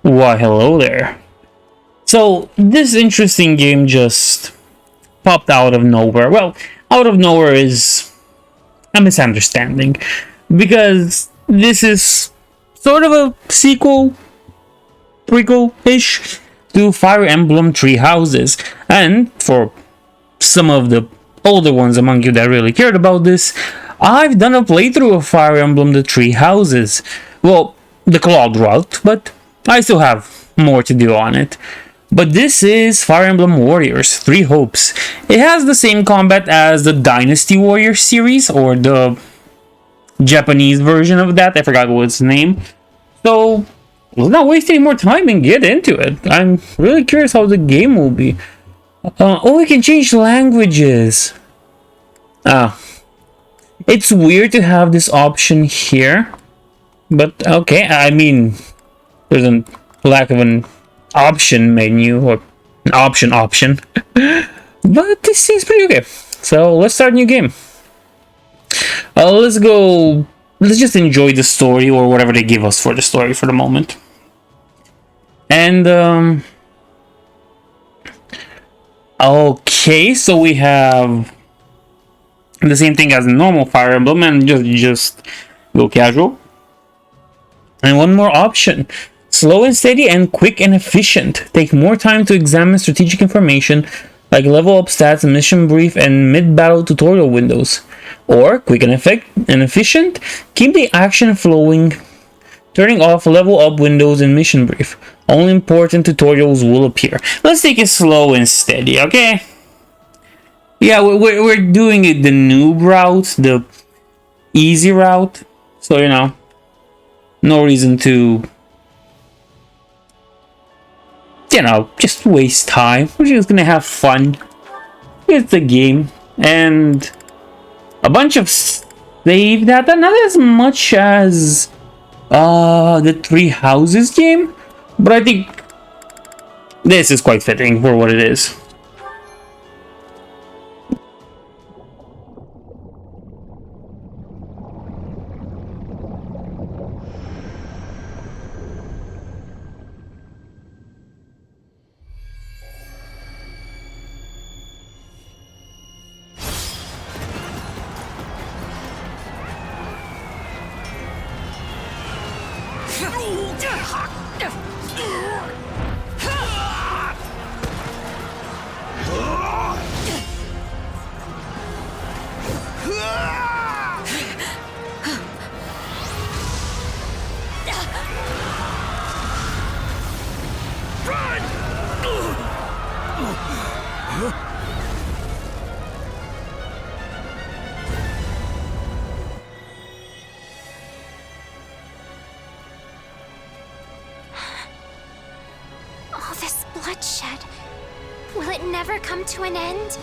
Why, hello there. So, this interesting game just popped out of nowhere. Well, out of nowhere is a misunderstanding, because this is sort of a sequel, prequel-ish, to Fire Emblem Three Houses. And for some of the older ones among you that really cared about this, I've done a playthrough of Fire Emblem the Three Houses. Well, the Cloud route, but I still have more to do on it. But this is Fire Emblem Warriors, Three Hopes. It has the same combat as the Dynasty Warriors series, or the Japanese version of that. I forgot what its name. So, let's not waste any more time and get into it. I'm really curious how the game will be. We can change languages. It's weird to have this option here. But, okay, I mean, there's a lack of an option menu, or an option. But this seems pretty okay. So, let's start a new game. Let's just enjoy the story, or whatever they give us for the story for the moment. And, okay, so we have the same thing as the normal Fire Emblem, and just go casual. And one more option. Slow and steady and quick and efficient. Take more time to examine strategic information, like level up stats, mission brief, and mid-battle tutorial windows. Or, quick and efficient, keep the action flowing, turning off level up windows and mission brief. Only important tutorials will appear. Let's take it slow and steady, okay? Yeah, we're doing it the noob route, the easy route. So, you know, no reason to, you know, just waste time. We're just gonna have fun. It's a game. And a bunch of save data, not as much as the Three Houses game, but I think this is quite fitting for what it is. All this bloodshed, will it never come to an end?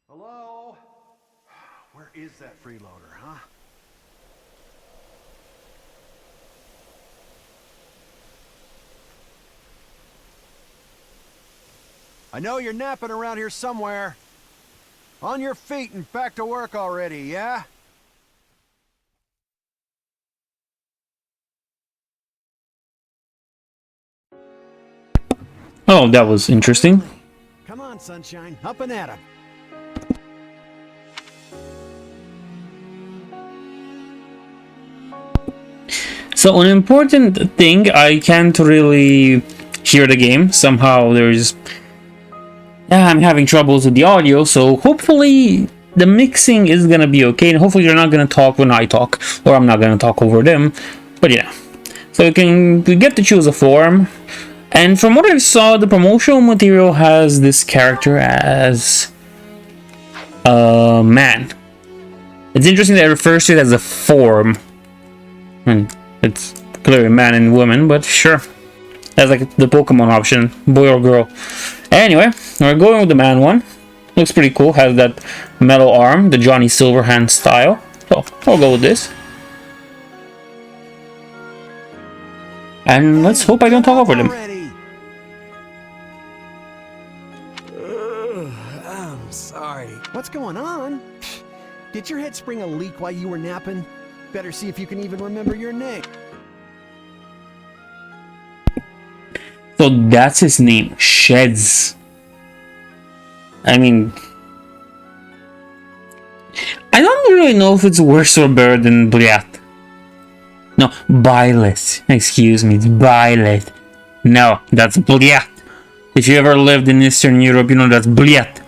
Hello? Where is that freeloader, huh? I know you're napping around here somewhere. On your feet and back to work already, yeah? Oh, that was interesting. Come on, sunshine, up and at 'em. So an important thing, I can't really hear the game. Somehow I'm having troubles with the audio, so hopefully the mixing is gonna be okay, and hopefully you're not gonna talk when I talk, or I'm not gonna talk over them. But yeah. So So we get to choose a form. And from what I saw, the promotional material has this character as a man. It's interesting that it refers to it as a form. And it's clearly man and woman, but sure. That's like the Pokemon option, boy or girl. Anyway, we're going with the man one. Looks pretty cool. Has that metal arm, the Johnny Silverhand style. So I'll go with this. And let's hope I don't talk over them. I'm sorry. What's going on? Did your head spring a leak while you were napping? Better see if you can even remember your name. So that's his name, Sheds. I mean, I don't really know if it's worse or better than Bliat. No, Byleth. Excuse me, it's Byleth. No, that's Bliat. If you ever lived in Eastern Europe, you know that's Bliat.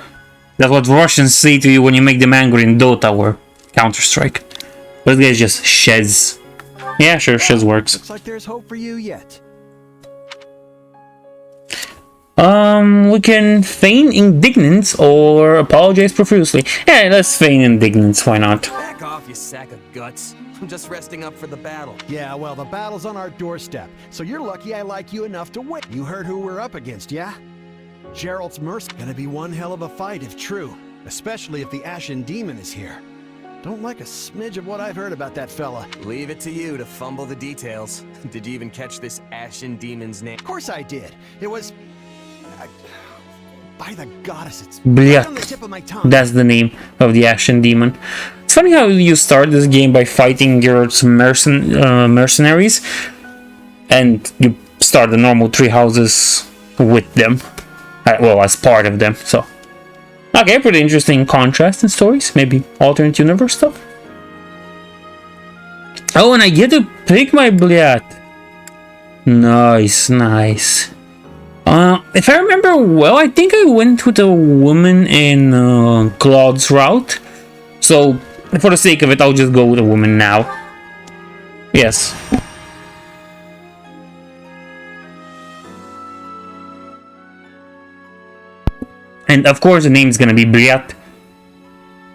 That's what Russians say to you when you make them angry in Dota or Counter-Strike. But this guy's just Sheds. Yeah, sure, Sheds works. Looks like there's hope for you yet. We can feign indignance or apologize profusely. Yeah, let's feign indignance, why not? Back off, you sack of guts. I'm just resting up for the battle. Yeah, well, the battle's on our doorstep, so you're lucky I like you enough to win. You heard who we're up against, yeah? Gerald's Mercy. Gonna be one hell of a fight if true, especially if the Ashen Demon is here. Don't like a smidge of what I've heard about that fella. Leave it to you to fumble the details. Did you even catch this Ashen Demon's name? Of course I did. It was... by the goddess, it's Bliat. on the tip of my tongue. That's the name of the Ashen Demon. It's funny how you start this game by fighting your mercenaries, and you start the normal 3 houses with them. Well, as part of them, so... Okay, pretty interesting contrast in stories. Maybe alternate universe stuff. Oh, and I get to pick my Bliat. Nice, nice. If I remember well, I think I went with a woman in Claude's route. So, for the sake of it, I'll just go with a woman now. Yes. And of course the name is gonna be Bliat.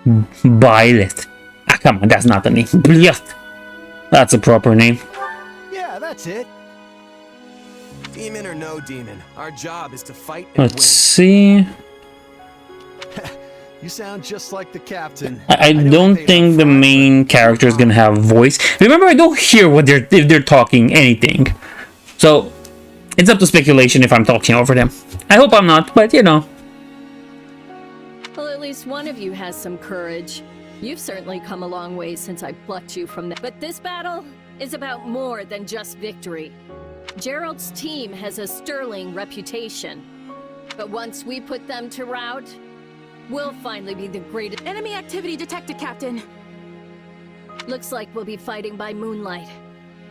Byleth. Ah, come on, that's not the name. Bliat. That's a proper name. Yeah, that's it. Demon or no demon, our job is to fight and Let's win. see. You sound just like the captain. I know don't paid think up the front, main character is gonna have a voice. Remember, I don't hear what if they're talking anything. So it's up to speculation if I'm talking over them. I hope I'm not, but you know. Well, at least one of you has some courage. You've certainly come a long way since I plucked you from that. But this battle is about more than just victory. Gerald's team has a sterling reputation. But once we put them to rout, we'll finally be the greatest. Enemy activity detected, Captain. Looks like we'll be fighting by moonlight.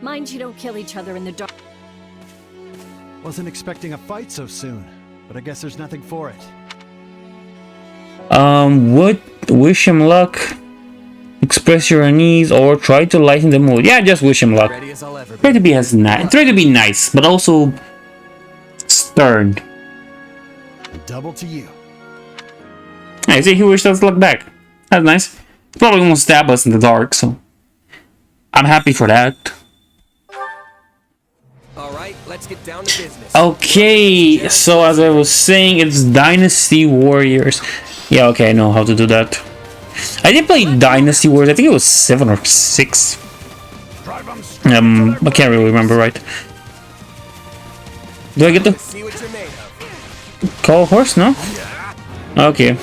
Mind you don't kill each other in the dark. Wasn't expecting a fight so soon, but I guess there's nothing for it. Would wish him luck, express your unease, or try to lighten the mood. Yeah, just wish him luck. Ready as I'll ever be. Try to be nice, but also stern. Double to you. I see he wished us luck back. That's nice. Probably won't stab us in the dark, so I'm happy for that. Alright, let's get down to business. Okay, so as I was saying, it's Dynasty Warriors. Yeah, okay, I know how to do that. I did play Dynasty Warriors, I think it was 7 or 6. I can't really remember right. Do I get to See what you're made of. call a horse? No? Okay.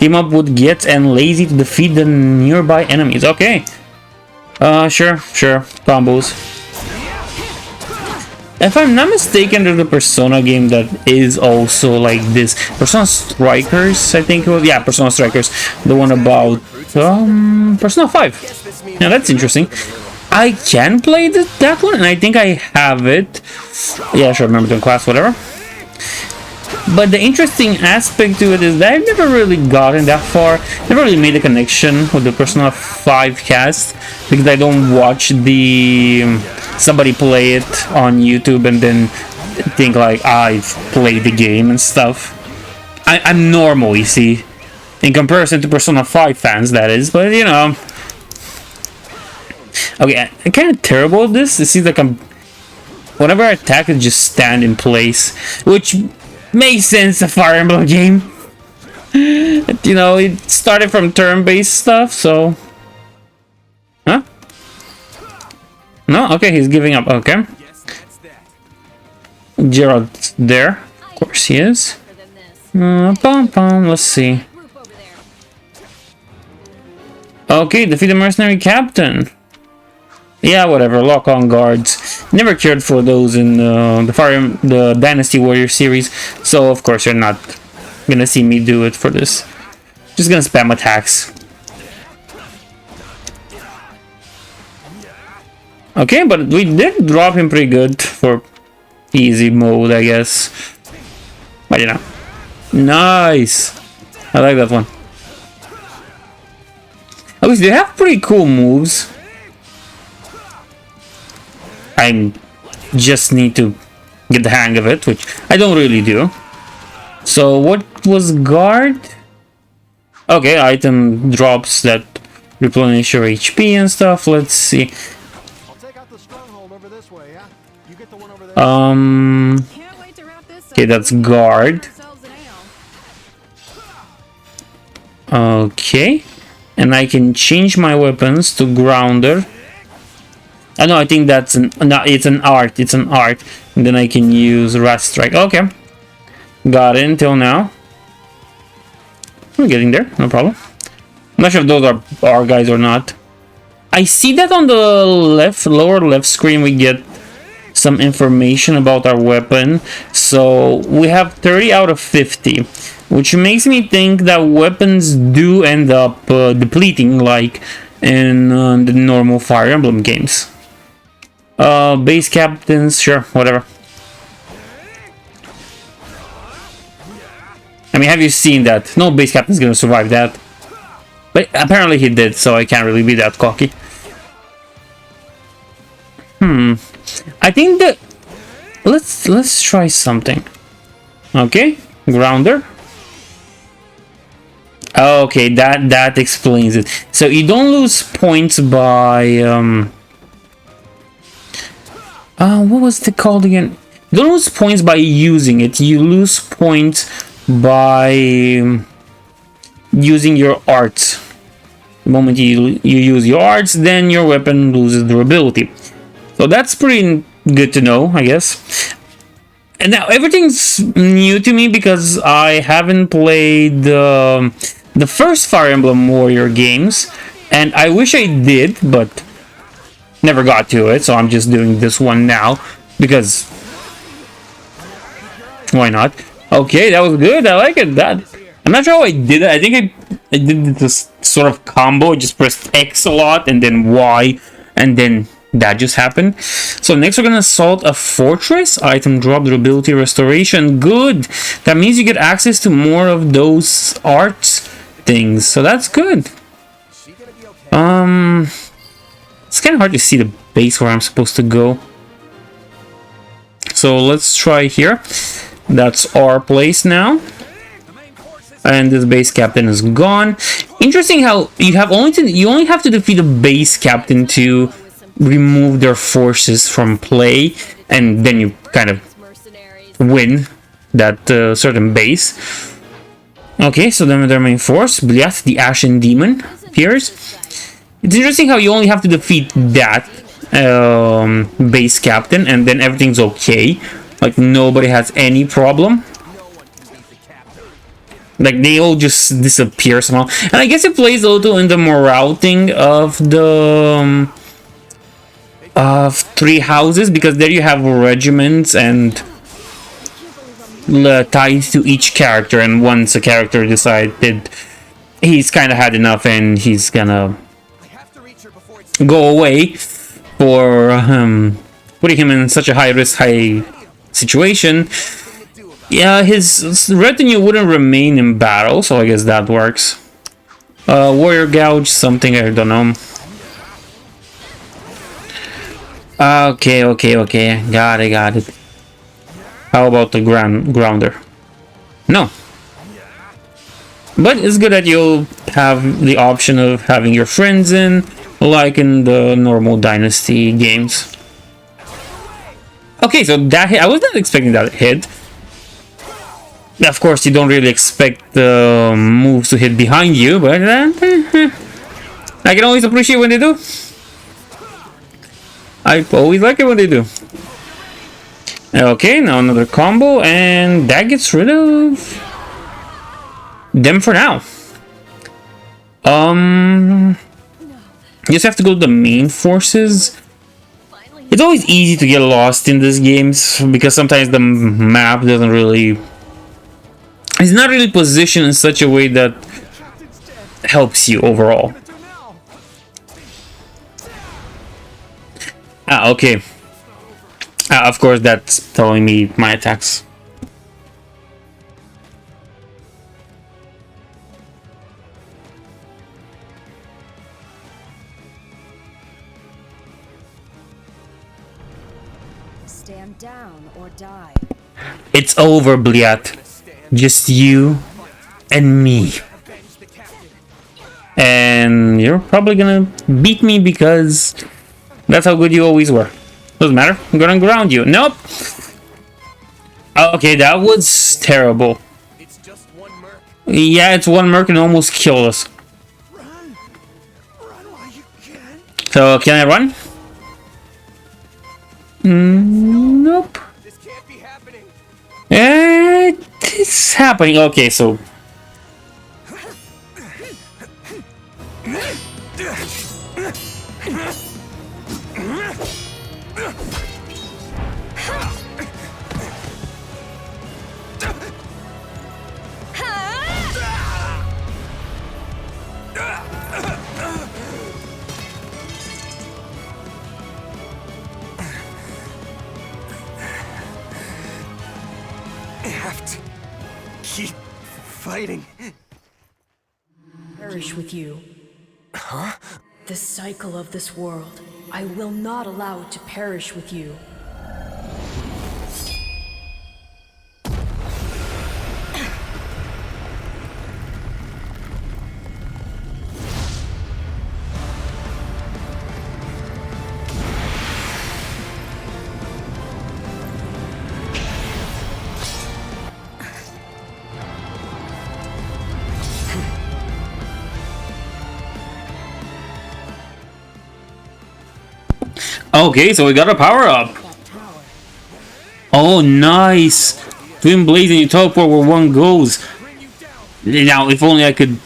Team up with Get and Lazy to defeat the nearby enemies. Okay. Sure. Combos. If I'm not mistaken, there's a Persona game that is also like this. Persona Strikers, I think it was. Yeah, Persona Strikers. The one about Persona 5. Yeah, that's interesting. I can play that one, and I think I have it. Yeah, sure, remember the class, whatever. But the interesting aspect to it is that I've never really gotten that far. Never really made a connection with the Persona 5 cast because I don't watch the somebody play it on YouTube and then think like I've played the game and stuff. I'm normal, you see, in comparison to Persona 5 fans, that is. But you know, okay, I'm kind of terrible at this. It seems like whenever I attack, I just stand in place, which makes sense. A Fire Emblem game, you know, it started from turn-based stuff, so. Huh? No? Okay, he's giving up. Okay. Gerald's there. Of course he is. Let's see. Okay, defeat the mercenary captain. Yeah, whatever. Lock on guards. Never cared for those in the Dynasty Warrior series, so of course you're not gonna see me do it for this. Just gonna spam attacks. Okay, but we did drop him pretty good for easy mode, I guess. But you know, nice. I like that one. At least they have pretty cool moves. I just need to get the hang of it, which I don't really do. So what was guard? Okay, item drops that replenish your HP and stuff. Let's see. I'll take out the stronghold over this way, yeah? You get the one over there. Okay, that's guard. Okay, and I can change my weapons to grounder. I know, I think that's it's an art. It's an art. And then I can use Rat Strike. Okay. Got it until now. We're getting there, no problem. I'm not sure if those are our guys or not. I see that on the lower left screen we get some information about our weapon. So we have 30 out of 50, which makes me think that weapons do end up depleting like in the normal Fire Emblem games. Base captains, sure, whatever. I mean, have you seen that? No base captain's gonna survive that. But apparently he did, so I can't really be that cocky. I think that let's try something. Okay, grounder. Okay, that explains it. So you don't lose points by what was it called again? You don't lose points by using it. You lose points by using your arts. The moment you use your arts, then your weapon loses durability. So that's pretty good to know, I guess. And now everything's new to me because I haven't played the first Fire Emblem Warrior games, and I wish I did, but never got to it, so I'm just doing this one now because why not? Okay, that was good. I like it. I'm not sure how I did it. I think I did this sort of combo. I just pressed X a lot and then Y, and then that just happened. So next we're gonna assault a fortress. Item drop, durability restoration. Good. That means you get access to more of those arts things. So that's good. It's kind of hard to see the base where I'm supposed to go. So let's try here. That's our place now. And this base captain is gone. Interesting how you only have to defeat a base captain to remove their forces from play, and then you kind of win that certain base. Okay, so then their main force, Bliath, the Ashen Demon, appears. It's interesting how you only have to defeat that base captain, and then everything's okay. Like nobody has any problem. Like they all just disappear somehow. And I guess it plays a little in the morale thing of the three houses, because there you have regiments and tied to each character, and once a character decided he's kind of had enough and he's gonna go away for putting him in such a high risk, high situation, Yeah, his retinue wouldn't remain in battle, so I guess that works. Warrior Gouge, something, I don't know. Okay. Got it. How about the grounder? No. But it's good that you'll have the option of having your friends in, like in the normal Dynasty games. Okay, so that hit, I was not expecting that hit. Of course, you don't really expect the moves to hit behind you, but I can always appreciate when they do. I always like it when they do. Okay, now another combo, and that gets rid of them for now. You just have to go to the main forces. It's always easy to get lost in these games because sometimes the map doesn't really... It's not really positioned in such a way that helps you overall. Okay. Of course, that's telling me my attacks. Stand down or die. It's over, Bliat. Just you and me. And you're probably gonna beat me because that's how good you always were. Doesn't matter. I'm gonna ground you. Nope. Okay, that was terrible. It's just one merc. Yeah, it's one merc and almost killed us. Run while you can. So, can I run? Nope. This can't be happening. It's happening. Okay, so... I have to keep fighting. Perish with you. Huh? The cycle of this world. I will not allow it to perish with you. Okay, so we got a power up. Oh, nice. Twin Blades and you teleport where one goes. Now, if only I could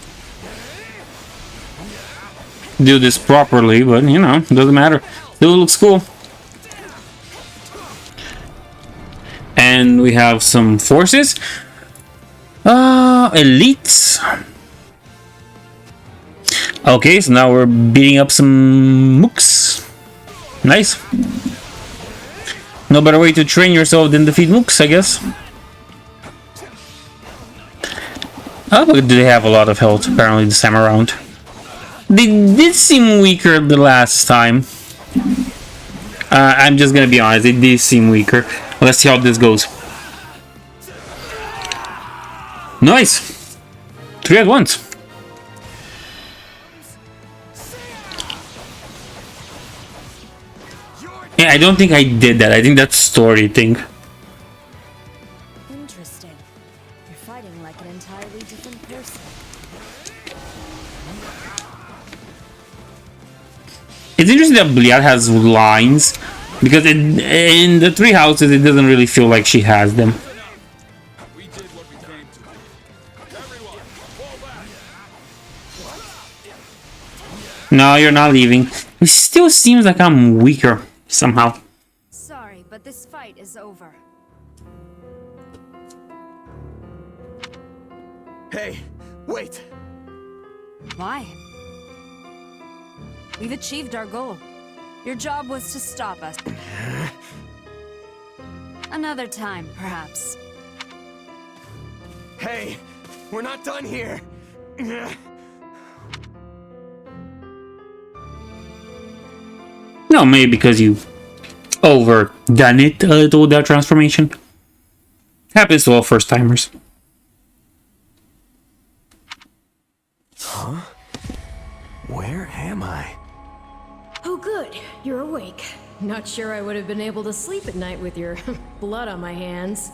do this properly, but you know, doesn't matter. Still looks cool. And we have some forces. Elites. Okay, so now we're beating up some mooks. Nice. No better way to train yourself than defeat mooks, I guess. Oh, but do they have a lot of health apparently this time around? They did seem weaker the last time. I'm just gonna be honest, they did seem weaker. Let's see how this goes. Nice! 3 at once. Yeah, I don't think I did that. I think that's story thing. Interesting. You're fighting like an entirely different person. It's interesting that Bliat has lines, because in the three houses it doesn't really feel like she has them. We did what we came to. Everyone, fall back. No, you're not leaving. It still seems like I'm weaker somehow. Sorry, but this fight is over. Hey, wait. Why? We've achieved our goal. Your job was to stop us. Another time, perhaps. Hey, we're not done here. No, maybe because you overdone it a little with that transformation. Happens to all first timers. Huh? Where am I? Oh good, you're awake. Not sure I would have been able to sleep at night with your blood on my hands.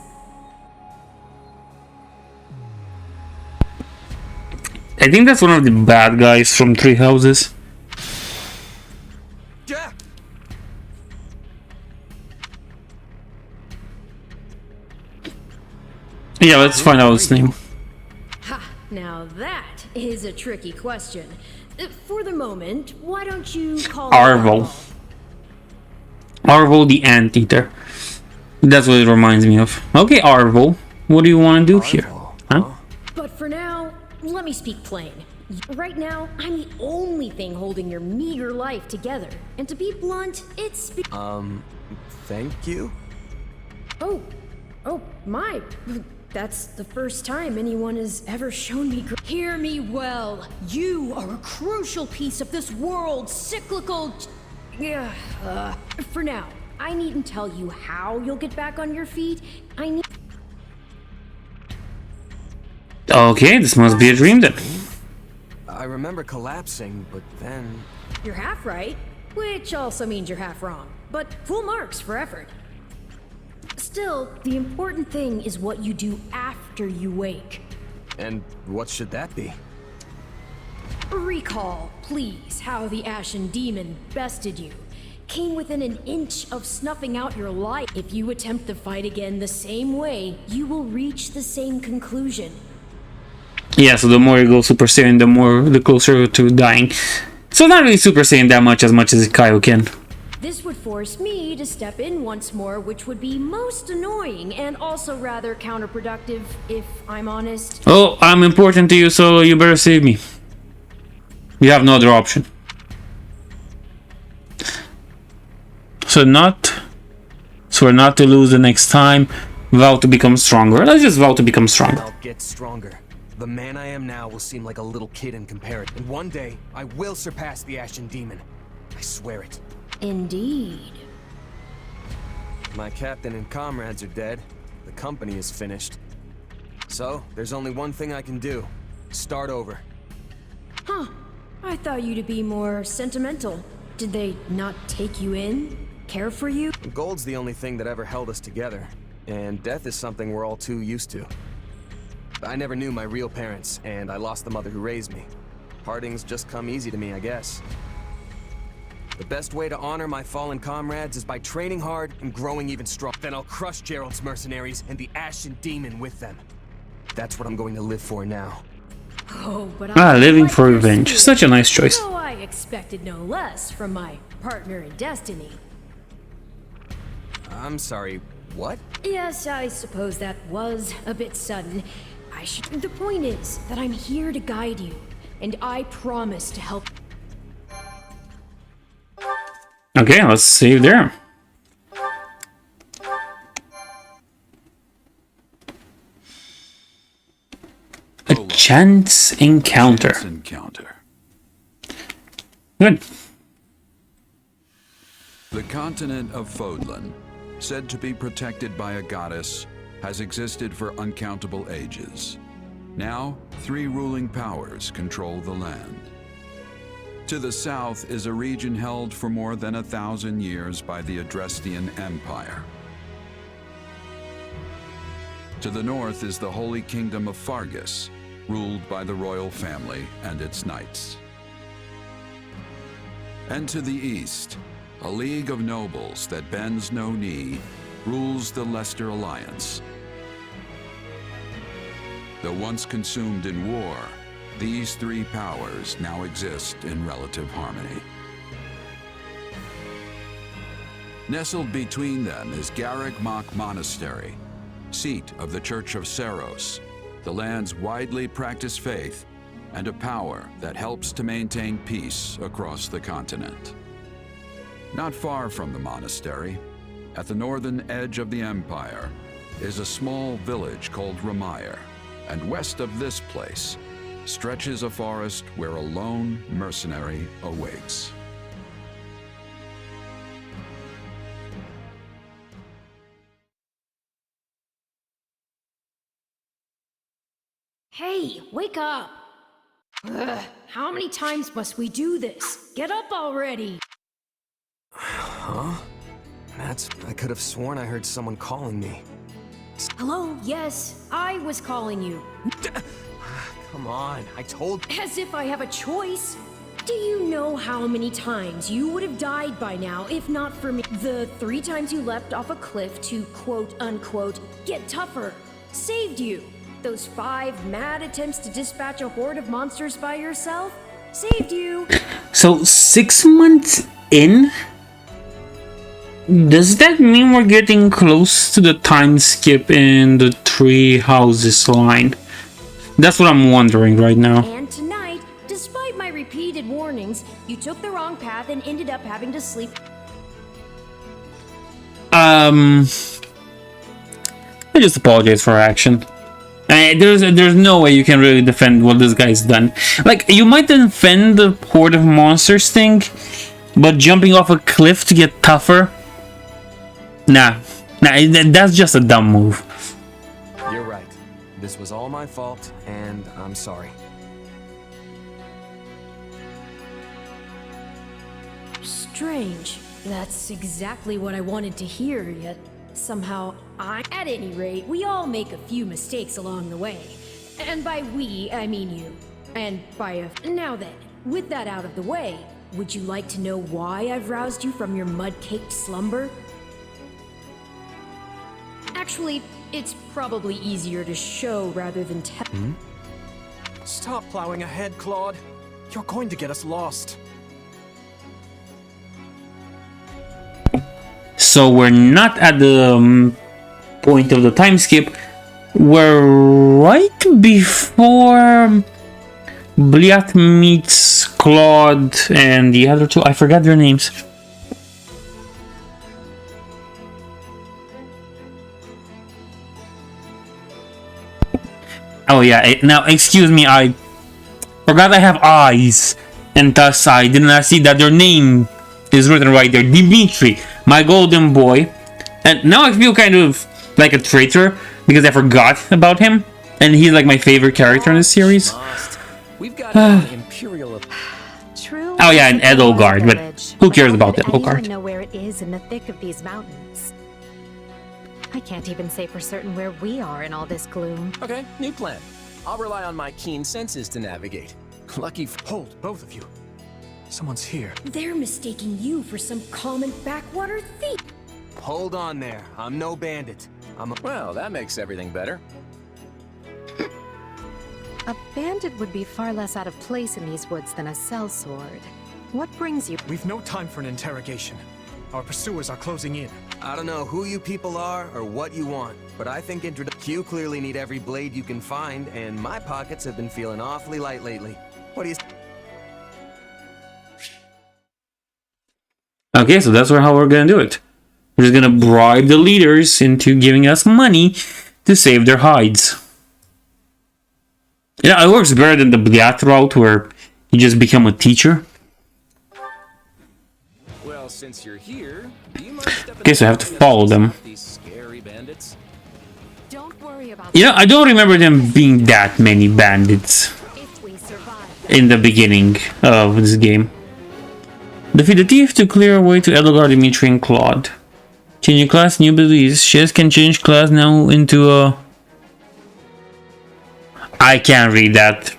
I think that's one of the bad guys from Three Houses. Yeah. Yeah, let's find out his name. Ha! Now that is a tricky question. For the moment, why don't you call it Arvo. Arvo the Anteater. That's what it reminds me of. Okay, Arvo. What do you want to do here? Huh? But for now, let me speak plain. Right now, I'm the only thing holding your meager life together. And to be blunt, it's... Thank you? Oh, my. That's the first time anyone has ever shown me Hear me well. You are a crucial piece of this world's cyclical... for now, I needn't tell you how you'll get back on your feet. I need... Okay, this must be a dream then. I remember collapsing, but then... You're half right, which also means you're half wrong. But full marks for effort. Still, the important thing is what you do after you wake. And what should that be? Recall, please, how the Ashen Demon bested you. Came within an inch of snuffing out your life. If you attempt the fight again the same way, you will reach the same conclusion. Yeah, so the more you go Super Saiyan, the closer to dying. So not really Super Saiyan that much as Kaioken. This would force me to step in once more, which would be most annoying and also rather counterproductive, if I'm honest. Oh, I'm important to you, so you better save me. You have no other option. So we're not to lose the next time. Vow to become stronger. Let's just vow to become stronger. I'll get stronger. The man I am now will seem like a little kid in comparison. And one day, I will surpass the Ashen Demon. I swear it. Indeed. My captain and comrades are dead. The company is finished. So, there's only one thing I can do. Start over. Huh. I thought you to be more sentimental. Did they not take you in? Care for you? Gold's the only thing that ever held us together. And death is something we're all too used to. I never knew my real parents, and I lost the mother who raised me. Partings just come easy to me, I guess. The best way to honor my fallen comrades is by training hard and growing even stronger. Then I'll crush Gerald's mercenaries and the Ashen Demon with them. That's what I'm going to live for now. Oh, but Living for revenge. Such a nice choice. So I expected no less from my partner in destiny. I'm sorry, what? Yes, I suppose that was a bit sudden. The point is that I'm here to guide you, and I promise to help. Okay, let's save there. A chance encounter. Good. The continent of Fodlan, said to be protected by a goddess, has existed for uncountable ages. Now, 3 ruling powers control the land. To the south is a region held for more than 1,000 years by the Adrestian Empire. To the north is the Holy Kingdom of Fargus, ruled by the royal family and its knights. And to the east, a league of nobles that bends no knee rules the Leicester Alliance. Though once consumed in war, these 3 powers now exist in relative harmony. Nestled between them is Garrick Mach Monastery, seat of the Church of Saros, the land's widely practiced faith, and a power that helps to maintain peace across the continent. Not far from the monastery, at the northern edge of the empire, is a small village called Ramire. and west of this place stretches a forest where a lone mercenary awaits. Hey, wake up! Ugh, how many times must we do this? Get up already! Huh? I could have sworn I heard someone calling me. Hello, yes, I was calling you. Come on, I told... As if I have a choice. Do you know how many times you would have died by now if not for me? The 3 times you leapt off a cliff to quote-unquote get tougher saved you. Those 5 mad attempts to dispatch a horde of monsters by yourself saved you. So 6 months in? Does that mean we're getting close to the time skip in the 3 houses line? That's what I'm wondering right now. And tonight, despite my repeated warnings, you took the wrong path and ended up having to sleep. I just apologize for our action. There's no way you can really defend what this guy's done. Like, you might defend the horde of monsters thing, but jumping off a cliff to get tougher? Nah, that's just a dumb move. You're right. This was all my fault, and I'm sorry. Strange. That's exactly what I wanted to hear, yet somehow At any rate, we all make a few mistakes along the way. And by we, I mean you. And by Now then, with that out of the way, would you like to know why I've roused you from your mud-caked slumber? Actually, it's probably easier to show rather than tell. Stop plowing ahead, Claude. You're going to get us lost. So we're not at the point of the time skip. We're right before Bliat meets Claude and the other two. I forgot their names. Oh yeah, now excuse me, I forgot I have eyes, and thus I did not see that their name is written right there. Dimitri, my golden boy. And now I feel kind of like a traitor because I forgot about him, and he's like my favorite character in this series. We've got an Imperial. True. Oh yeah, and Edelgard, but who cares about Edelgard? I don't know where it is in the thick of these mountains. I can't even say for certain where we are in all this gloom. Okay, new plan. I'll rely on my keen senses to navigate. Hold, both of you. Someone's here. They're mistaking you for some common backwater thief. Hold on there. I'm no bandit. Well, that makes everything better. A bandit would be far less out of place in these woods than a sellsword. What brings you? We've no time for an interrogation. Our pursuers are closing in. I don't know who you people are or what you want, but I think you clearly need every blade you can find, and my pockets have been feeling awfully light lately. What do you... Okay, so that's how we're gonna do it. We're just gonna bribe the leaders into giving us money to save their hides. Yeah, it works better than the Bliat route where you just become a teacher. Well, since you're here, do you mind stepping Okay, so I have to follow them. these scary bandits? Don't worry about Yeah, I don't remember them being that many bandits if we survive. in the beginning of this game. Defeat the thief to clear a way to Edelgard, Dimitri, and Claude. Change your class, new abilities. Shiz can change class now into a... I can't read that.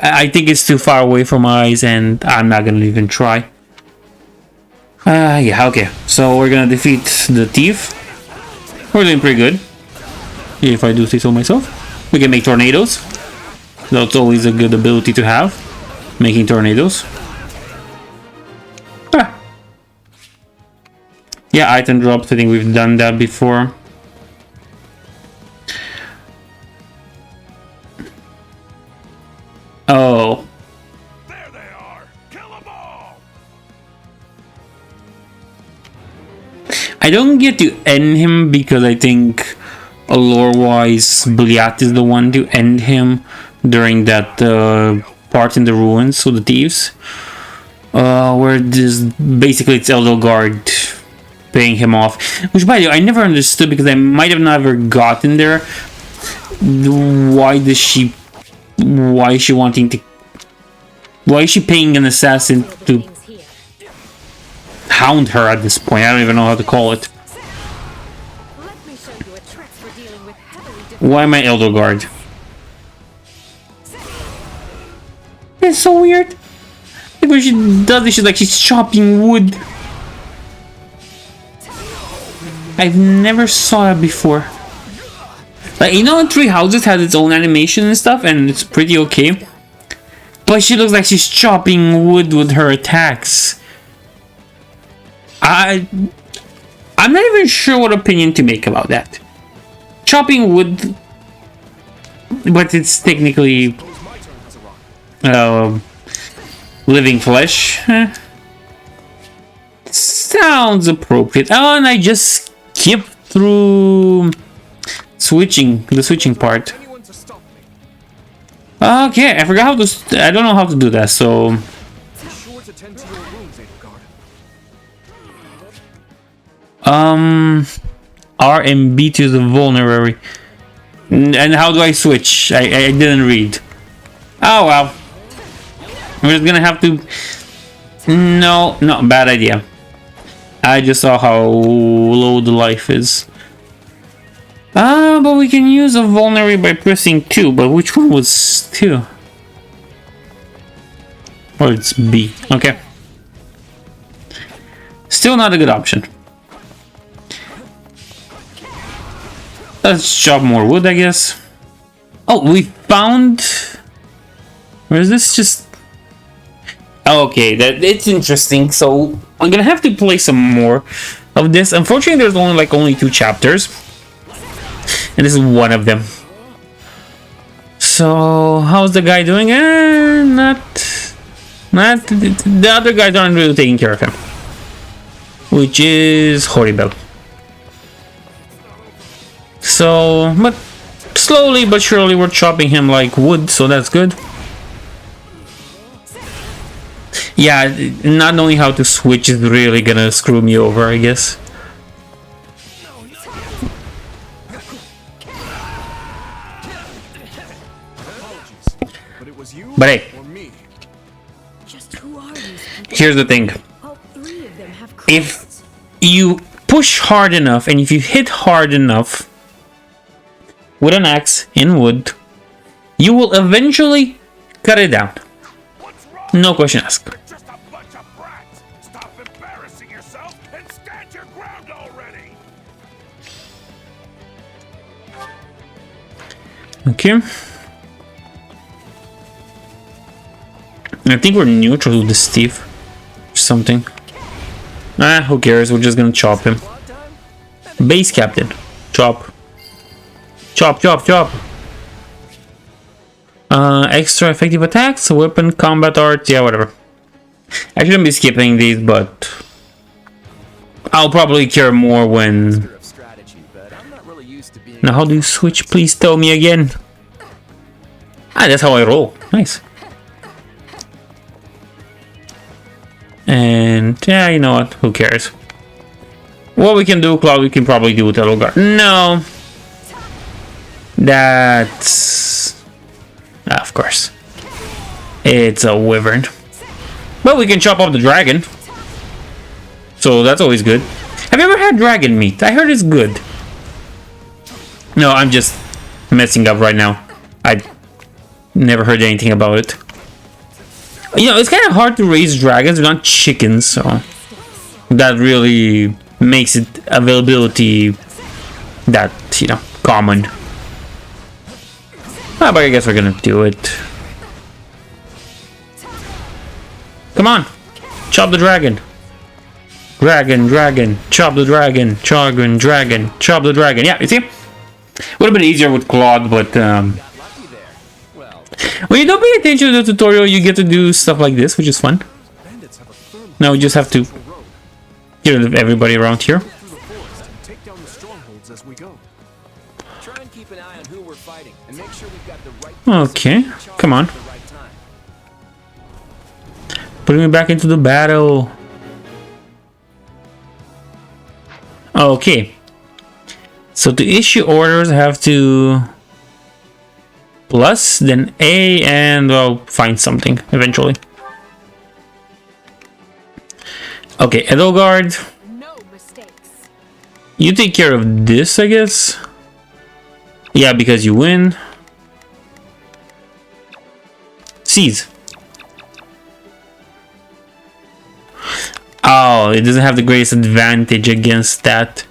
I think it's too far away from my eyes and I'm not gonna even try. Yeah, okay. So we're gonna defeat the thief. We're doing pretty good, if I do say so myself. We can make tornadoes. That's always a good ability to have. Making tornadoes. Yeah, item drops. I think we've done that before. Oh. There they are! Kill them all! I don't get to end him because I think lore-wise, Bliat is the one to end him during that part in the ruins, so the thieves. Where this basically it's Edelgard paying him off. Which, by the way, I never understood because I might have never gotten there. Why is she wanting to? Why is she paying an assassin to hound her at this point? I don't even know how to call it. Why am I Edelgard? It's so weird. Like when she does this, she's like she's chopping wood. I've never saw that before. Like, you know, Three Houses has its own animation and stuff, and it's pretty okay. But she looks like she's chopping wood with her attacks. I'm not even sure what opinion to make about that. Chopping wood, but it's technically living flesh. Sounds appropriate. Oh, and I just skipped through the switching part. Okay, I forgot how to. I don't know how to do that. So R and B to the vulnerary. And how do I switch? I didn't read. Oh well. I'm just gonna have to. No, bad idea. I just saw how low the life is. But we can use a vulnerary by pressing 2. But which one was 2? Or it's B. Okay. Still not a good option. Let's chop more wood, I guess. Oh, we found... Or is this just... Okay, it's interesting. So I'm gonna have to play some more of this. Unfortunately, there's only 2 chapters. And this is one of them. So how's the guy doing? Not the other guys aren't really taking care of him. Which is horrible. So, but slowly but surely we're chopping him like wood, so that's good. Yeah, not knowing how to switch is really gonna screw me over, I guess. But hey, here's the thing. If you push hard enough and if you hit hard enough with an axe in wood, you will eventually cut it down. No question asked. Just a bunch of brats. Stop embarrassing yourself and stand your ground already. Okay. I think we're neutral to this Steve. Or something. Who cares? We're just gonna chop him. Base captain. Chop. Chop, chop, chop. Extra effective attacks, weapon, combat art, yeah, whatever. I shouldn't be skipping these, but I'll probably care more when... Now, how do you switch? Please tell me again. That's how I roll. Nice. And, yeah, you know what? Who cares? What we can do, Cloud, we can probably do with Edelgard. No. That's... of course. It's a wyvern. But we can chop up the dragon. So that's always good. Have you ever had dragon meat? I heard it's good. No, I'm just messing up right now. I never heard anything about it. You know, it's kind of hard to raise dragons. They're not chickens, so that really makes it availability that, you know, common. But I guess we're gonna do it. Come on! Chop the dragon! Dragon, dragon, chop the dragon, dragon, dragon, chop the dragon. Yeah, you see? Would have been easier with Claude, but when you don't pay attention to the tutorial, you get to do stuff like this, which is fun. Now we just have to get rid of everybody around here. Okay, come on. Putting me back into the battle. Okay. So to issue orders, I have to plus, then A, and I'll find something eventually. Okay, Edelgard. No mistakes. You take care of this, I guess. Yeah, because you win. Seize. Oh, it doesn't have the greatest advantage against that.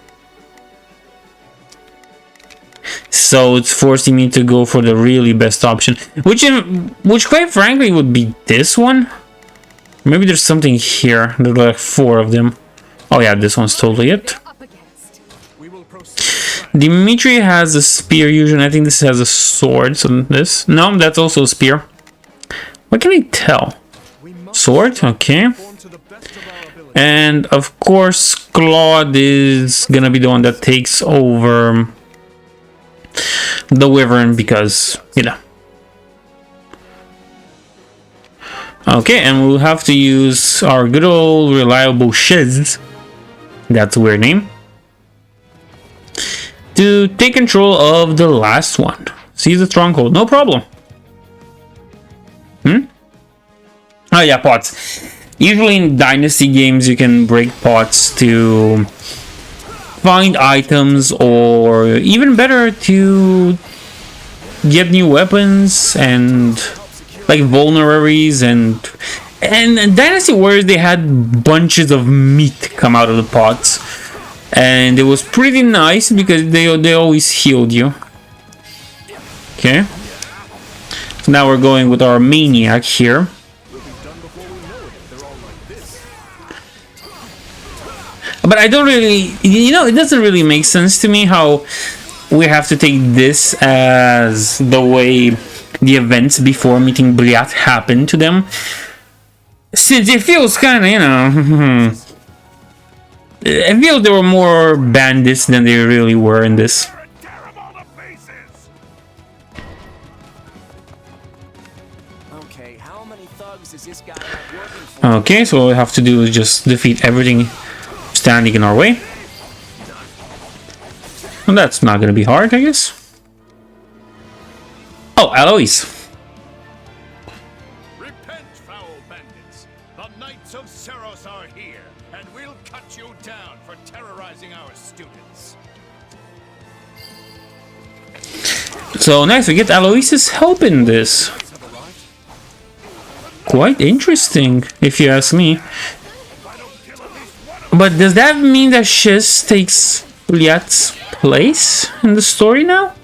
So it's forcing me to go for the really best option, which quite frankly would be this one. Maybe there's something here. There's like 4 of them. Oh yeah, this one's totally it. Dimitri has a spear usually. I think this has a sword. So this, no, that's also a spear. What can I tell? Sword, okay. And of course, Claude is gonna be the one that takes over the Wyvern because, you know. Okay, and we'll have to use our good old reliable Shiz. That's a weird name. To take control of the last one. Seize the stronghold, no problem. Oh yeah, pots. Usually in Dynasty games you can break pots to find items, or even better to get new weapons and like vulneraries, and in Dynasty Warriors they had bunches of meat come out of the pots, and it was pretty nice because they always healed you. Okay, so now we're going with our maniac here. But I don't really, you know, it doesn't really make sense to me how we have to take this as the way the events before meeting Briat happened to them. Since it feels kind of, you know, I feel there were more bandits than they really were in this. Okay, so all we have to do is just defeat everything standing in our way. Well, that's not gonna be hard, I guess. Oh, Alois. Repent, foul bandits. The Knights of Seros are here, and we'll cut you down for terrorizing our students. So nice, we get Alois's help in this. Quite interesting, if you ask me. But does that mean that Shiz takes Liat's place in the story now?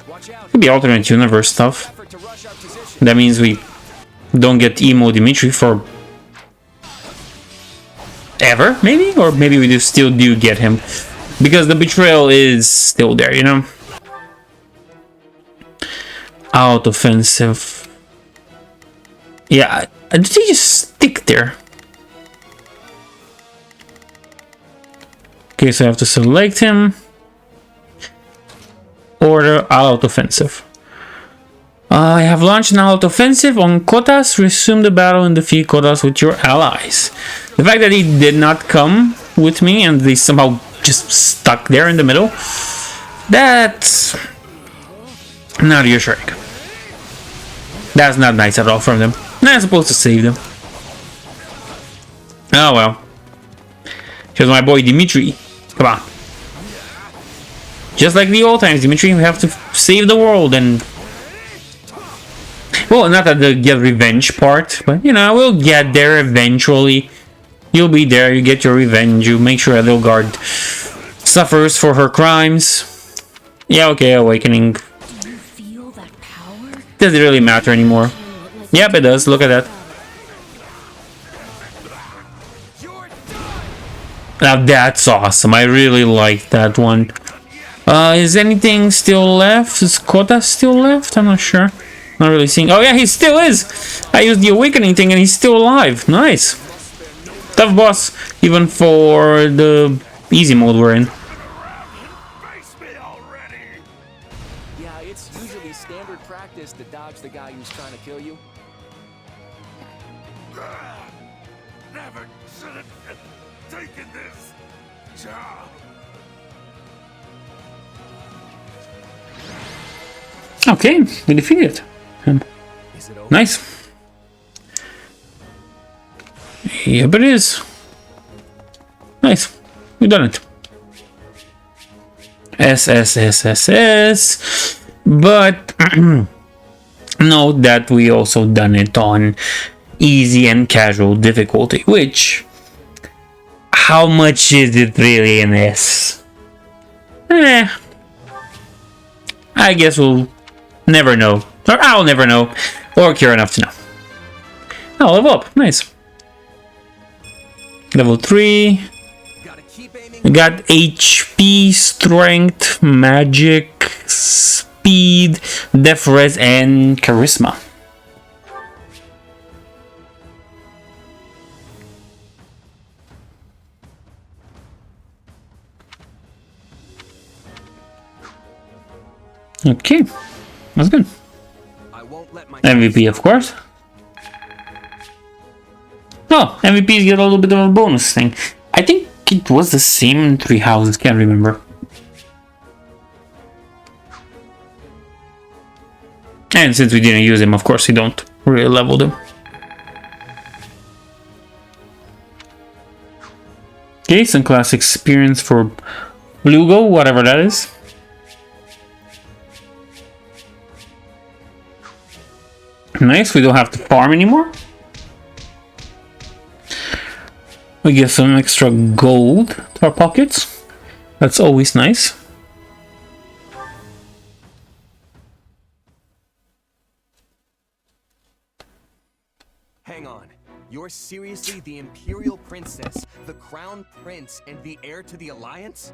Could be alternate universe stuff. That means we don't get Emo Dimitri for ever, maybe? Or maybe we still do get him. Because the betrayal is still there, you know? Out offensive. Yeah, did he just stick there? Okay, so I have to select him. Order all-out offensive. I have launched an all-out offensive on Kotas. Resume the battle and defeat Kotas with your allies. The fact that he did not come with me and they somehow just stuck there in the middle, that's not reassuring. That's not nice at all from them. Not supposed to save them. Oh well. Here's my boy Dimitri. Come on. Just like the old times, Dimitri, we have to save the world and... Well, not at the get revenge part, but you know, we'll get there eventually. You'll be there, you get your revenge, you make sure Edelgard suffers for her crimes. Yeah, okay, awakening. Does it really matter anymore? Yep, it does, look at that. Now that's awesome. I really like that one. Is anything still left? Is Kota still left? I'm not sure. Not really seeing. Oh yeah, he still is. I used the awakening thing and he's still alive. Nice. Tough boss, even for the easy mode we're in. Yeah, it's usually standard practice to dodge the guy who's kill you? Never should have taken this job. Okay, we defeated him. Is it over? Nice. Yep, it is. Nice. We done it. SSSSS. But note that we also done it on easy and casual difficulty, which, how much is it really in this? I guess we'll never know, or I'll never know, or care enough to know. Oh, level up, nice. Level 3. We got HP, strength, magic, speed, def res, and charisma. Okay, that's good. MVP, of course. Oh, MVPs get a little bit of a bonus thing. I think it was the same in 3 houses, can't remember. And since we didn't use him, of course, we don't really level them. Okay, some class experience for Blugo, whatever that is. Nice, we don't have to farm anymore. We get some extra gold to our pockets. That's always nice. Hang on. You're seriously the Imperial Princess, the Crown Prince, and the heir to the Alliance?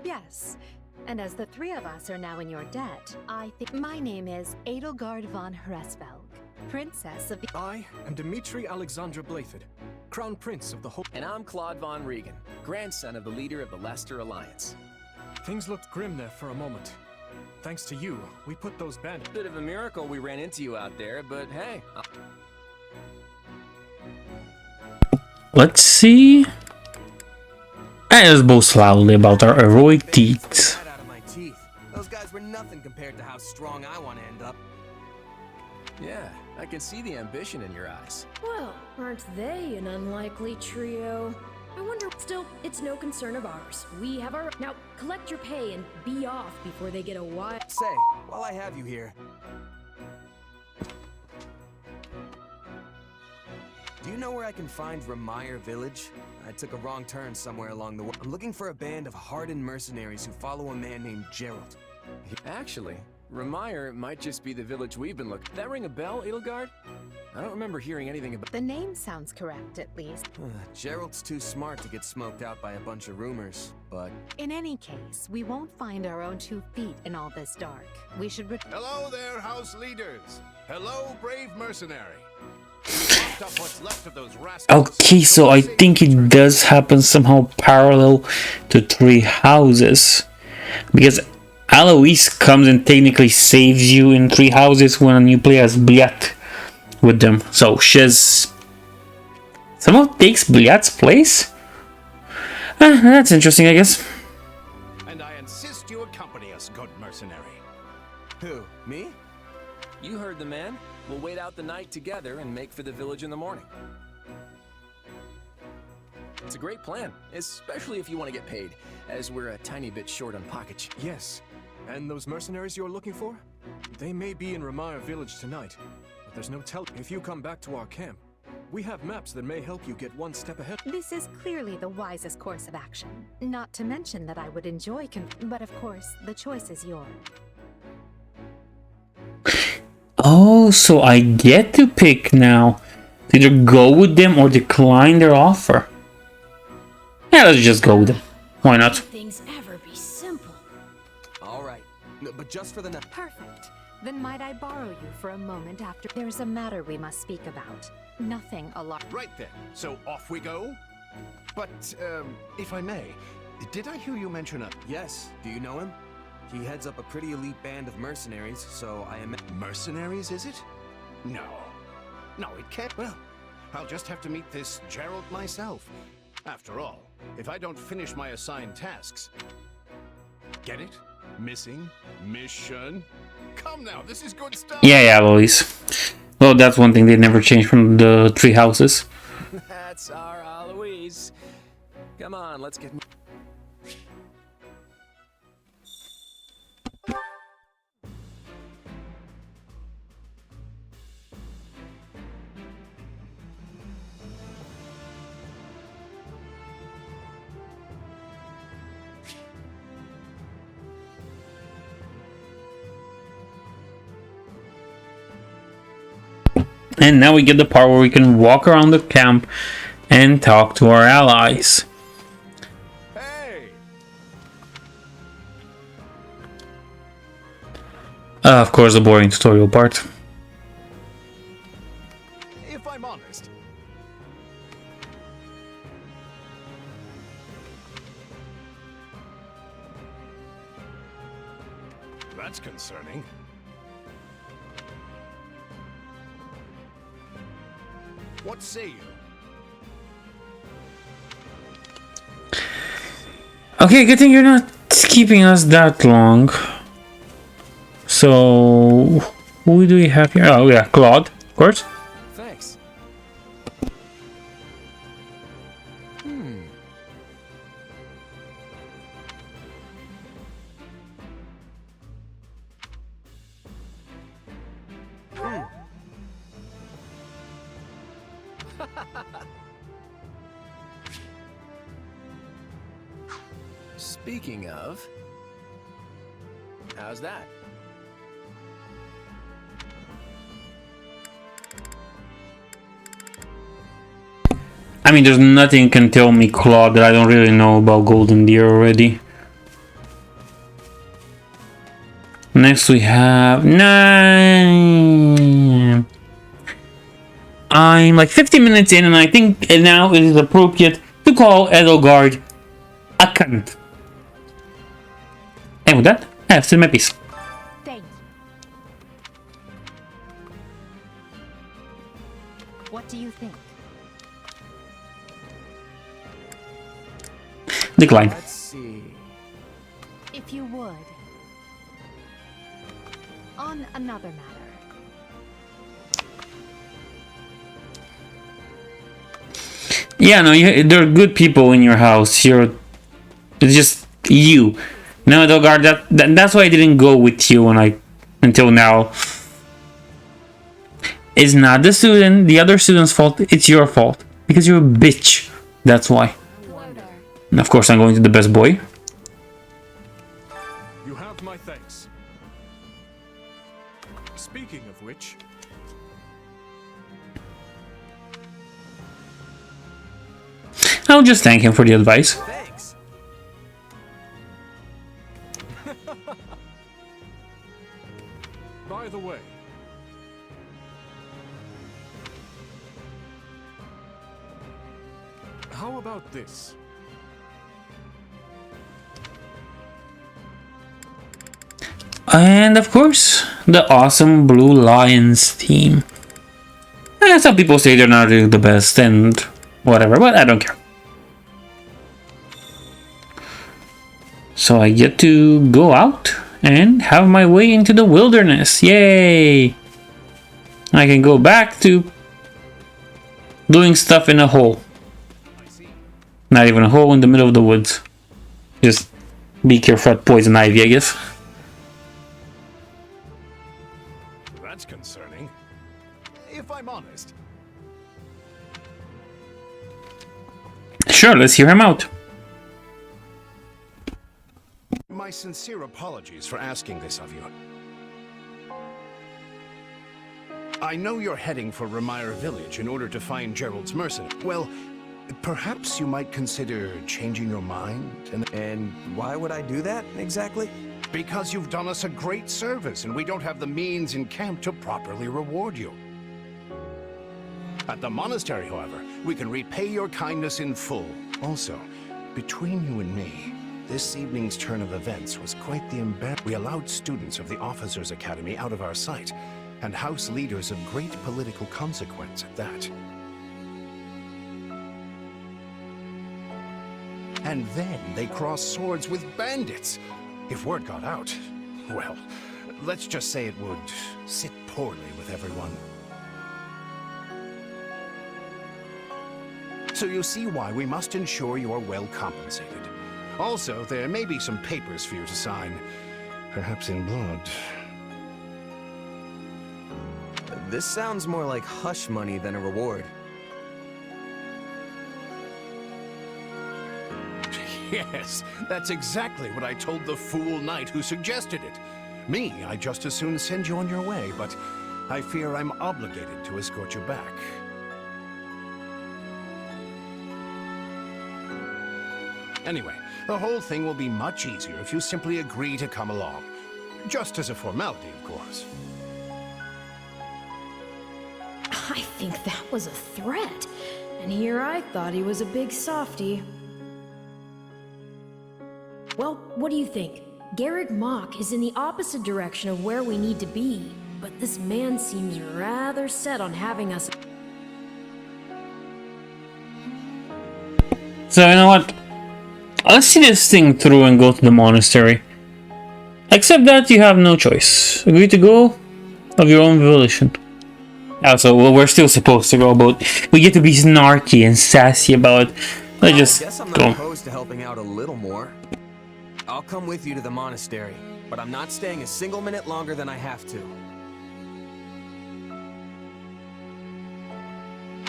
Yes. And as the 3 of us are now in your debt, I think my name is Edelgard von Hresvelg, Princess of the... I am Dimitri Alexandra Blathed, Crown Prince of the whole... And I'm Claude von Regan, grandson of the leader of the Leicester Alliance. Things looked grim there for a moment. Thanks to you, we put those bandits... Bit of a miracle we ran into you out there, but hey... Let's see. And let's boast loudly about our heroic deeds. Those guys were nothing compared to how strong I want to end up. Yeah, I can see the ambition in your eyes. Well, aren't they an unlikely trio? I wonder. Still, it's no concern of ours. We have our... Now, collect your pay and be off before they get a wild... Say, while I have you here... Do you know where I can find Ramire Village? I took a wrong turn somewhere along the way. I'm looking for a band of hardened mercenaries who follow a man named Gerald. Actually, Ramire might just be the village we've been looking. That ring a bell, Edelgard? I don't remember hearing anything about... The name sounds correct, at least. Gerald's too smart to get smoked out by a bunch of rumors, but... In any case, we won't find our own 2 feet in all this dark. We should... Hello there, house leaders. Hello, brave mercenary. Okay, so I think it does happen somehow parallel to 3 houses. Because Alois comes and technically saves you in 3 houses when you play as Bliat with them. So Shez somehow takes Bliat's place? That's interesting, I guess. And I insist you accompany us, good mercenary. Who? Me? You heard the man. We'll wait out the night together and make for the village in the morning. It's a great plan, especially if you want to get paid, as we're a tiny bit short on pockets. Yes. And those mercenaries you're looking for? They may be in Ramire Village tonight, but there's no tell. If you come back to our camp, we have maps that may help you get one step ahead. This is clearly the wisest course of action. Not to mention that I would enjoy but of course, the choice is yours. Oh, so I get to pick now. Either go with them or decline their offer. Yeah, let's just go with them. Why not? Things ever be simple. All right, but just for the night. Perfect. Then might I borrow you for a moment after... There's a matter we must speak about. Nothing alarming. Right then, so off we go? But, if I may, did I hear you mention a... Yes, do you know him? He heads up a pretty elite band of mercenaries, so I am... Mercenaries, is it? No. No, it can't. Well, I'll just have to meet this Gerald myself. After all, if I don't finish my assigned tasks... Get it? Missing? Mission? Come now, this is good stuff! Yeah, Alois. Well, that's one thing they never changed from the three houses. That's our Alois. Come on, let's get... And now we get the part where we can walk around the camp and talk to our allies. Hey! Of course, the boring tutorial part. If I'm honest, that's concerning. What say you? Okay, good thing you're not keeping us that long. So, who do we have here? Oh yeah, Claude, of course. Thanks. Speaking of, how's that? I mean, there's nothing can tell me, Claude, that I don't really know about Golden Deer already. Next we have 9. I'm like 50 minutes in, and I think now it is appropriate to call Edelgard a cunt. And with that, I have said my piece. Thank you. What do you think? Decline. Let's see. If you would. On another matter. Yeah, no, there are good people in your house. It's just you. No, Edelgard, that's why I didn't go with you until now. It's not the other student's fault. It's your fault because you're a bitch. That's why. And of course, I'm going to the best boy. You have my thanks. Speaking of which, I'll just thank him for the advice. Thanks. by the way, how about this? And of course, the awesome Blue Lions team. Some people say they're not really the best and whatever, but I don't care. So I get to go out and have my way into the wilderness. Yay! I can go back to doing stuff in a hole. Not even a hole in the middle of the woods. Just be careful at poison ivy, I guess. That's concerning. If I'm honest. Sure, let's hear him out. My sincere apologies for asking this of you. I know you're heading for Remire Village in order to find Gerald's mercenary. Well, perhaps you might consider changing your mind And why would I do that, exactly? because you've done us a great service and we don't have the means in camp to properly reward you. At the monastery, however, we can repay your kindness in full. Also, between you and me, this evening's turn of events was quite the embarrassment. We allowed students of the Officers' Academy out of our sight, and house leaders of great political consequence at that. And then they cross swords with bandits. If word got out, well, let's just say it would sit poorly with everyone. So you see why we must ensure you are well compensated. Also, there may be some papers for you to sign, perhaps in blood. This sounds more like hush money than a reward. Yes, that's exactly what I told the fool knight who suggested it. Me, I'd just as soon send you on your way, but I fear I'm obligated to escort you back. Anyway, the whole thing will be much easier if you simply agree to come along. Just as a formality, of course. I think that was a threat. And here I thought he was a big softie. Well, what do you think? Garrick Mach is in the opposite direction of where we need to be, but this man seems rather set on having us. So you know what? Let's see this thing through and go to the monastery. Except that you have no choice. Agree to go of your own volition. Also, well, we're still supposed to go, but we get to be snarky and sassy about it. Let's just I guess I'm go. not opposed to helping out a little more. I'll come with you to the monastery, but I'm not staying a single minute longer than I have to.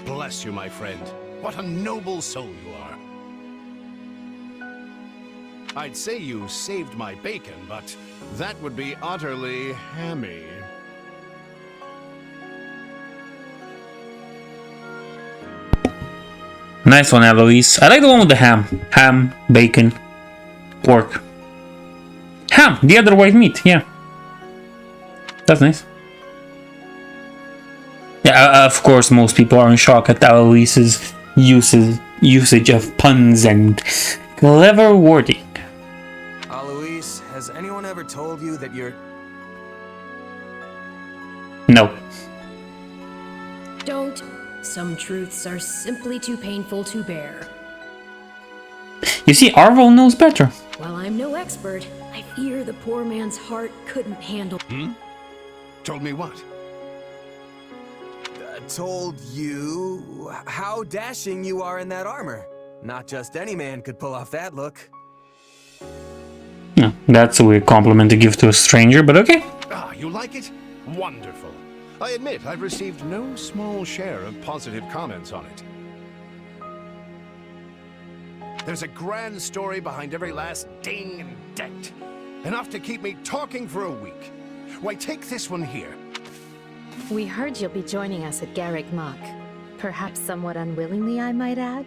Bless you, my friend. What a noble soul you are. I'd say you saved my bacon, but that would be utterly hammy. Nice one, Eloise. I like the one with the ham. Ham, bacon, pork. Ham, the other white meat, yeah. That's nice. Yeah, of course, most people are in shock at Eloise's usage of puns and clever wording. Alois, has anyone ever told you that you're... No. Don't. Some truths are simply too painful to bear. You see, Arvel knows better. While I'm no expert, I fear the poor man's heart couldn't handle. Told me what? Told you how dashing you are in that armor. Not just any man could pull off that look. No, that's a weird compliment to give to a stranger, but okay. Ah, you like it? Wonderful. I admit I've received no small share of positive comments on it. There's a grand story behind every last ding and dent. Enough to keep me talking for a week. Why, take this one here. We heard you'll be joining us at Garrick Mach. Perhaps somewhat unwillingly, I might add.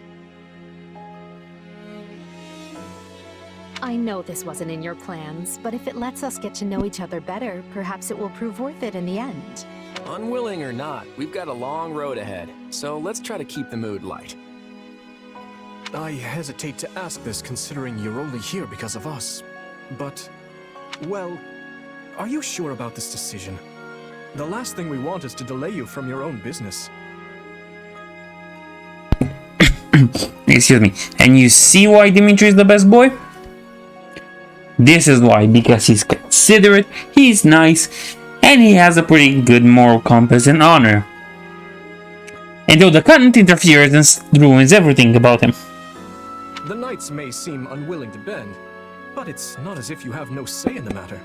I know this wasn't in your plans, but if it lets us get to know each other better, perhaps it will prove worth it in the end. Unwilling or not, we've got a long road ahead, so let's try to keep the mood light. I hesitate to ask this considering you're only here because of us. But, well, are you sure about this decision? The last thing we want is to delay you from your own business. Excuse me. And you see why Dimitri is the best boy? This is why, because he's considerate, he's nice, and he has a pretty good moral compass and honor. And though the content interferes and ruins everything about him. The knights may seem unwilling to bend, but it's not as if you have no say in the matter.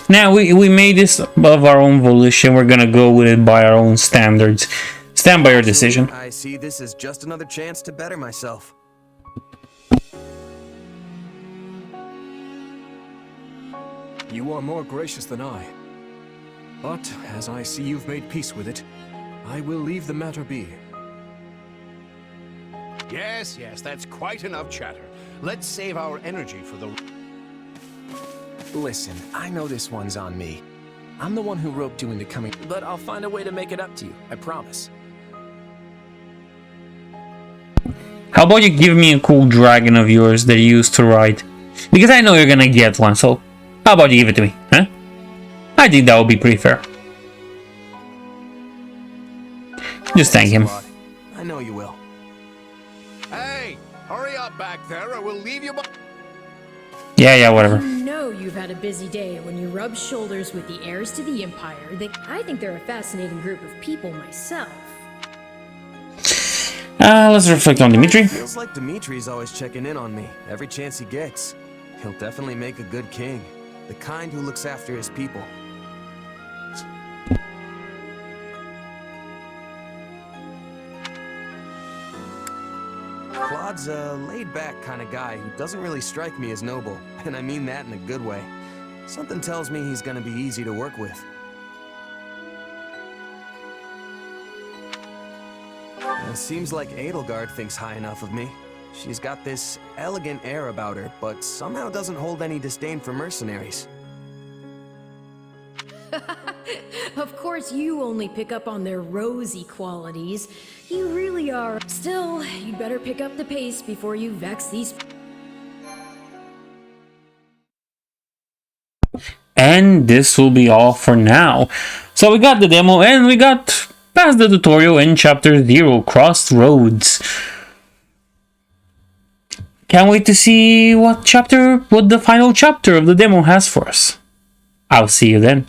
Now, we made this of our own volition. We're gonna go with it by our own standards. Stand by your decision. I see this as just another chance to better myself. You are more gracious than I. But, as I see you've made peace with it, I will leave the matter be. Yes, that's quite enough chatter. Let's save our energy for the... Listen, I know this one's on me. I'm the one who roped you into coming, but I'll find a way to make it up to you, I promise. How about you give me a cool dragon of yours that you used to ride? Because I know you're gonna get one, so how about you give it to me, huh? I think that would be pretty fair. Just thank him. I know you will. Hey, hurry up back there or we'll leave you. Yeah, whatever. You know you've had a busy day when you rub shoulders with the heirs to the Empire. I think they're a fascinating group of people myself. Let's reflect on Dimitri. Feels like Dimitri's always checking in on me every chance he gets. He'll definitely make a good king, the kind who looks after his people. Claude's a laid-back kind of guy who doesn't really strike me as noble, and I mean that in a good way. Something tells me he's gonna be easy to work with. Seems like Edelgard thinks high enough of me. She's got this elegant air about her, but somehow doesn't hold any disdain for mercenaries. Of course, you only pick up on their rosy qualities. You really are. Still, you'd better pick up the pace before you vex these. And this will be all for now. So we got the demo and we got past the tutorial in Chapter 0, Crossroads. Can't wait to see what the final chapter of the demo has for us. I'll see you then.